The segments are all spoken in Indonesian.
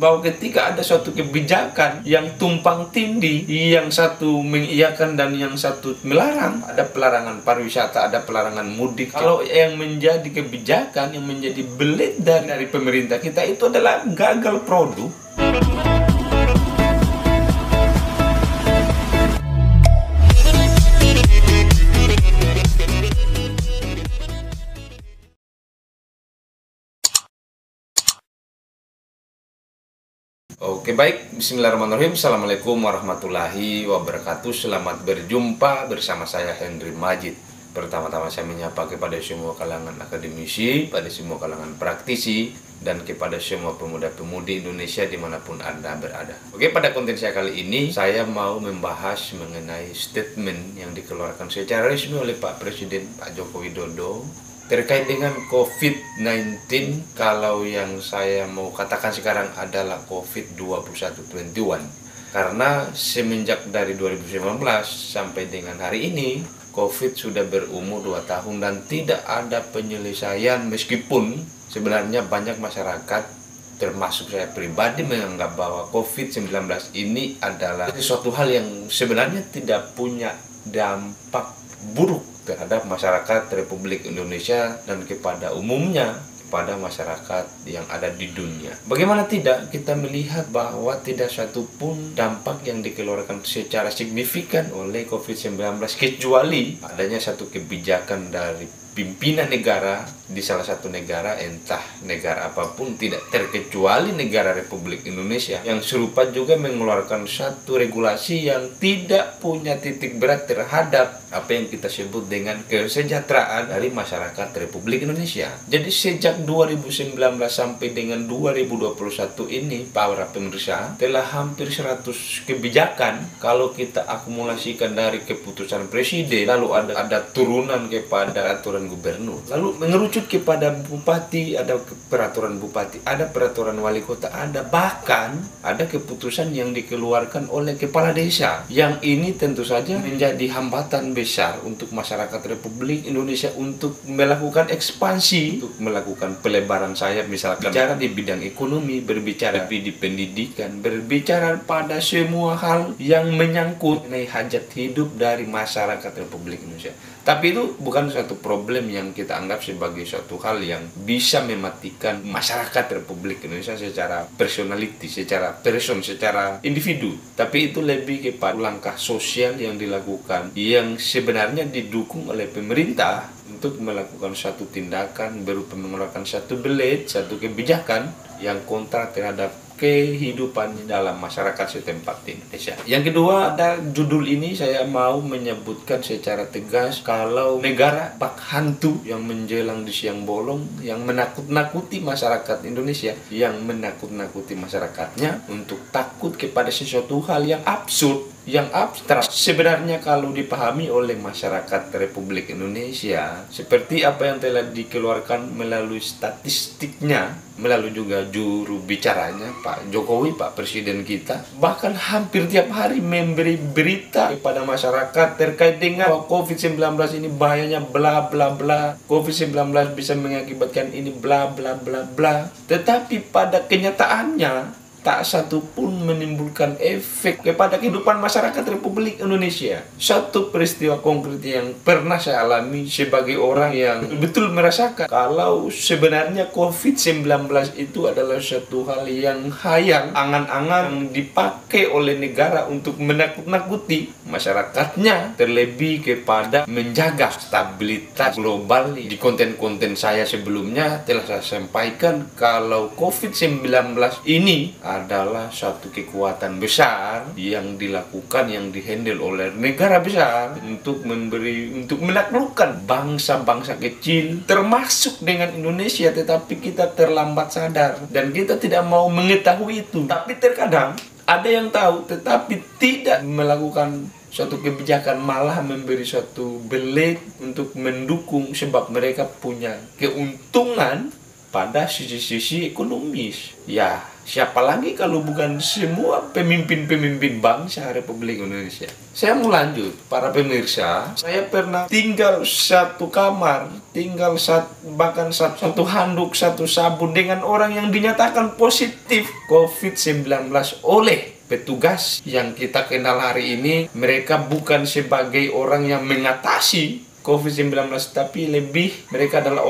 bahwa ketika ada suatu kebijakan yang tumpang tindih, yang satu mengiyakan dan yang satu melarang, ada pelarangan pariwisata, ada pelarangan mudik. Kalau yang menjadi kebijakan, yang menjadi belit dari pemerintah kita itu adalah gagal produk. Oke, baik, bismillahirrahmanirrahim. Assalamualaikum warahmatullahi wabarakatuh. Selamat berjumpa bersama saya Henry Majid. Pertama-tama saya menyapa kepada semua kalangan akademisi, pada semua kalangan praktisi, dan kepada semua pemuda-pemudi Indonesia dimanapun Anda berada. Oke, pada konten saya kali ini saya mau membahas mengenai statement yang dikeluarkan secara resmi oleh Pak Presiden Pak Joko Widodo terkait dengan COVID-19, kalau yang saya mau katakan sekarang adalah COVID-21. Karena semenjak dari 2019 sampai dengan hari ini, COVID sudah berumur 2 tahun dan tidak ada penyelesaian, meskipun sebenarnya banyak masyarakat, termasuk saya pribadi, menganggap bahwa COVID-19 ini adalah suatu hal yang sebenarnya tidak punya dampak buruk terhadap masyarakat Republik Indonesia dan kepada umumnya, kepada masyarakat yang ada di dunia. Bagaimana tidak, kita melihat bahwa tidak satu pun dampak yang dikeluarkan secara signifikan oleh COVID-19 kecuali adanya satu kebijakan dari pimpinan negara di salah satu negara, entah negara apapun, tidak terkecuali negara Republik Indonesia, yang serupa juga mengeluarkan satu regulasi yang tidak punya titik berat terhadap apa yang kita sebut dengan kesejahteraan dari masyarakat Republik Indonesia. Jadi sejak 2019 sampai dengan 2021 ini, para pemirsa, telah hampir 100 kebijakan kalau kita akumulasikan dari keputusan presiden, lalu ada turunan kepada aturan gubernur, lalu mengerucut kepada bupati, ada peraturan bupati, ada peraturan wali kota, ada bahkan ada keputusan yang dikeluarkan oleh kepala desa, yang ini tentu saja menjadi hambatan besar untuk masyarakat Republik Indonesia untuk melakukan ekspansi, untuk melakukan pelebaran sayap, misalkan bicara di bidang ekonomi, berbicara di pendidikan, berbicara pada semua hal yang menyangkut mengenai hajat hidup dari masyarakat Republik Indonesia. Tapi itu bukan suatu problem yang kita anggap sebagai suatu hal yang bisa mematikan masyarakat Republik Indonesia secara personality, secara person, secara individu. Tapi itu lebih kepada langkah sosial yang dilakukan, yang sebenarnya didukung oleh pemerintah untuk melakukan satu tindakan berupa mengeluarkan satu belit, satu kebijakan yang kontra terhadap kehidupan dalam masyarakat setempat di Indonesia. Yang kedua, ada judul ini saya mau menyebutkan secara tegas kalau negara bak hantu yang menjelang di siang bolong, yang menakut-nakuti masyarakat Indonesia, yang menakut-nakuti masyarakatnya untuk takut kepada sesuatu hal yang absurd, yang abstrak. Sebenarnya kalau dipahami oleh masyarakat Republik Indonesia, seperti apa yang telah dikeluarkan melalui statistiknya, melalui juga juru bicaranya Pak Jokowi, Pak Presiden kita, bahkan hampir tiap hari memberi berita kepada masyarakat terkait dengan COVID-19 ini bahayanya bla bla bla, COVID-19 bisa mengakibatkan ini bla bla bla bla. Tetapi pada kenyataannya tak satu pun menimbulkan efek kepada kehidupan masyarakat Republik Indonesia. Satu peristiwa konkret yang pernah saya alami sebagai orang yang betul merasakan kalau sebenarnya COVID-19 itu adalah satu hal yang hayang, angan-angan yang dipakai oleh negara untuk menakut-nakuti masyarakatnya, terlebih kepada menjaga stabilitas global. Di konten-konten saya sebelumnya telah saya sampaikan kalau COVID-19 ini adalah suatu kekuatan besar yang dilakukan, yang dihandle oleh negara besar untuk menaklukkan bangsa-bangsa kecil termasuk dengan Indonesia, tetapi kita terlambat sadar dan kita tidak mau mengetahui itu. Tapi terkadang ada yang tahu tetapi tidak melakukan suatu kebijakan, malah memberi suatu belit untuk mendukung sebab mereka punya keuntungan pada sisi-sisi ekonomis. Ya, Siapa lagi kalau bukan semua pemimpin-pemimpin bangsa Republik Indonesia. Saya mau lanjut, para pemirsa. Saya pernah tinggal satu kamar, bahkan satu handuk, satu sabun dengan orang yang dinyatakan positif COVID-19 oleh petugas yang kita kenal hari ini. Mereka bukan sebagai orang yang mengatasi COVID-19, tapi lebih mereka adalah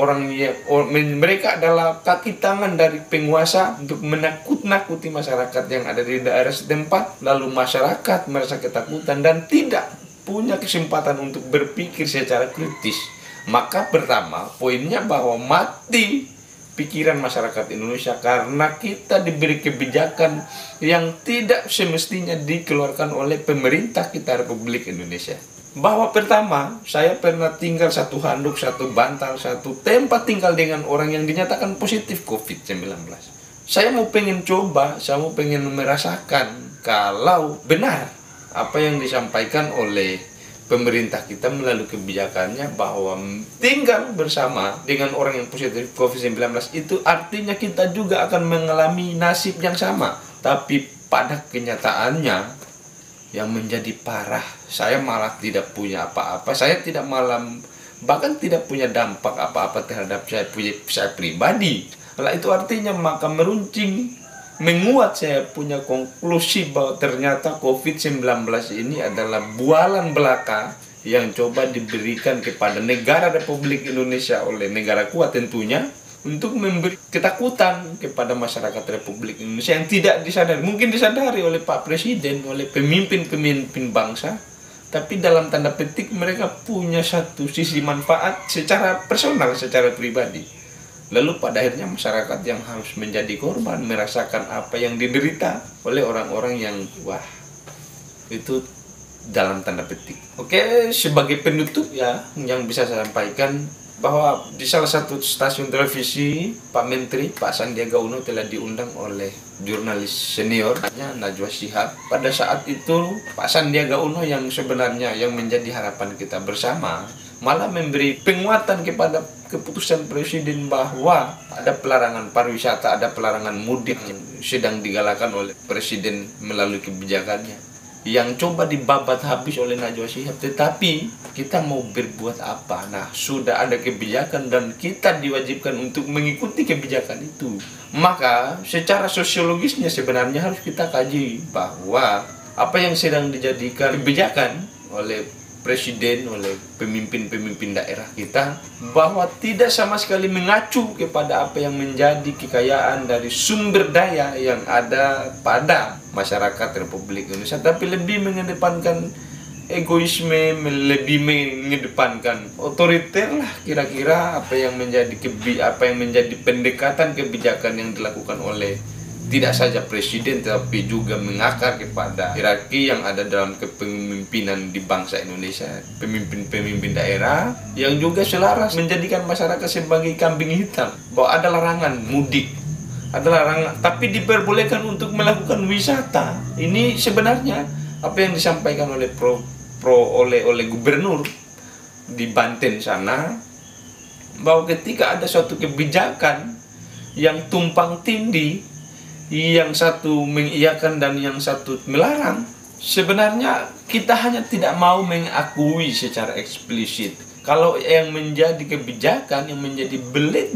mereka adalah kaki tangan dari penguasa untuk menakut-nakuti masyarakat yang ada di daerah setempat. Lalu masyarakat merasa ketakutan dan tidak punya kesempatan untuk berpikir secara kritis. Maka pertama, poinnya bahwa mati pikiran masyarakat Indonesia karena kita diberi kebijakan yang tidak semestinya dikeluarkan oleh pemerintah kita Republik Indonesia. Bahwa pertama, saya pernah tinggal satu handuk, satu bantal, satu tempat tinggal dengan orang yang dinyatakan positif COVID-19. Saya mau pengen coba, saya mau pengen merasakan kalau benar apa yang disampaikan oleh pemerintah kita melalui kebijakannya, bahwa tinggal bersama dengan orang yang positif COVID-19 itu artinya kita juga akan mengalami nasib yang sama. Tapi pada kenyataannya yang menjadi parah, saya malah tidak punya apa-apa. Saya bahkan tidak punya dampak apa-apa terhadap saya pribadi. Nah, itu artinya maka menguat saya punya konklusi bahwa ternyata COVID-19 ini adalah bualan belaka yang coba diberikan kepada negara Republik Indonesia oleh negara kuat tentunya, untuk memberi ketakutan kepada masyarakat Republik Indonesia yang tidak disadari. Mungkin disadari oleh Pak Presiden, oleh pemimpin-pemimpin bangsa, tapi dalam tanda petik mereka punya satu sisi manfaat secara personal, secara pribadi. Lalu pada akhirnya masyarakat yang harus menjadi korban merasakan apa yang diderita oleh orang-orang yang itu dalam tanda petik. Oke, sebagai penutup ya, yang bisa saya sampaikan bahwa di salah satu stasiun televisi, Pak Menteri, Pak Sandiaga Uno telah diundang oleh jurnalis senior Najwa Shihab. Pada saat itu Pak Sandiaga Uno yang sebenarnya yang menjadi harapan kita bersama malah memberi penguatan kepada keputusan Presiden bahwa ada pelarangan pariwisata, ada pelarangan mudik yang sedang digalakan oleh Presiden melalui kebijakannya, yang coba dibabat habis oleh Najwa Shihab. Tetapi kita mau berbuat apa? Nah, sudah ada kebijakan dan kita diwajibkan untuk mengikuti kebijakan itu. Maka secara sosiologisnya sebenarnya harus kita kaji bahwa apa yang sedang dijadikan kebijakan oleh Presiden, oleh pemimpin-pemimpin daerah kita, bahwa tidak sama sekali mengacu kepada apa yang menjadi kekayaan dari sumber daya yang ada pada masyarakat Republik Indonesia, tapi lebih mengedepankan egoisme, lebih mengedepankan otoriter lah kira-kira apa yang menjadi pendekatan kebijakan yang dilakukan oleh tidak saja Presiden tapi juga mengakar kepada hierarki yang ada dalam kepemimpinan di bangsa Indonesia, pemimpin-pemimpin daerah yang juga selaras menjadikan masyarakat sebagai kambing hitam, bahwa ada larangan mudik, ada larangan tapi diperbolehkan untuk melakukan wisata. Ini sebenarnya apa yang disampaikan oleh oleh gubernur di Banten sana, bahwa ketika ada suatu kebijakan yang tumpang tindih, yang satu mengiyakan dan yang satu melarang, sebenarnya kita hanya tidak mau mengakui secara eksplisit kalau yang menjadi kebijakan, yang menjadi belit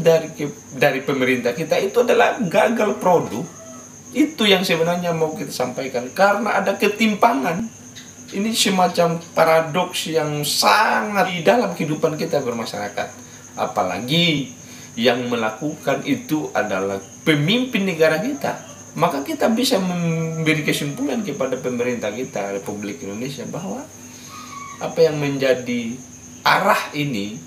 dari pemerintah kita itu adalah gagal produk. Itu yang sebenarnya mau kita sampaikan, karena ada ketimpangan. Ini semacam paradoks yang sangat di dalam kehidupan kita bermasyarakat. Apalagi yang melakukan itu adalah pemimpin negara kita. Maka kita bisa memberi kesimpulan kepada pemerintah kita, Republik Indonesia, bahwa apa yang menjadi arah ini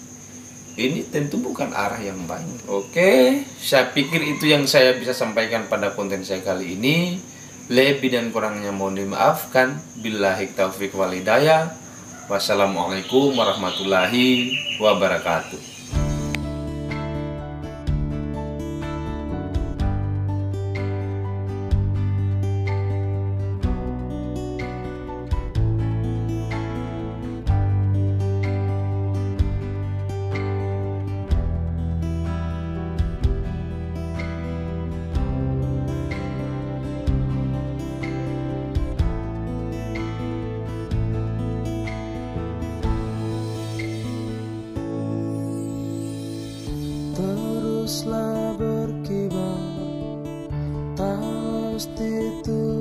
tentu bukan arah yang baik. Oke, saya pikir itu yang saya bisa sampaikan pada konten saya kali ini. Lebih dan kurangnya mohon dimaafkan. Billahi taufiq wal hidayah. Wassalamualaikum warahmatullahi wabarakatuh. teruslah berkibar, tak pasti itu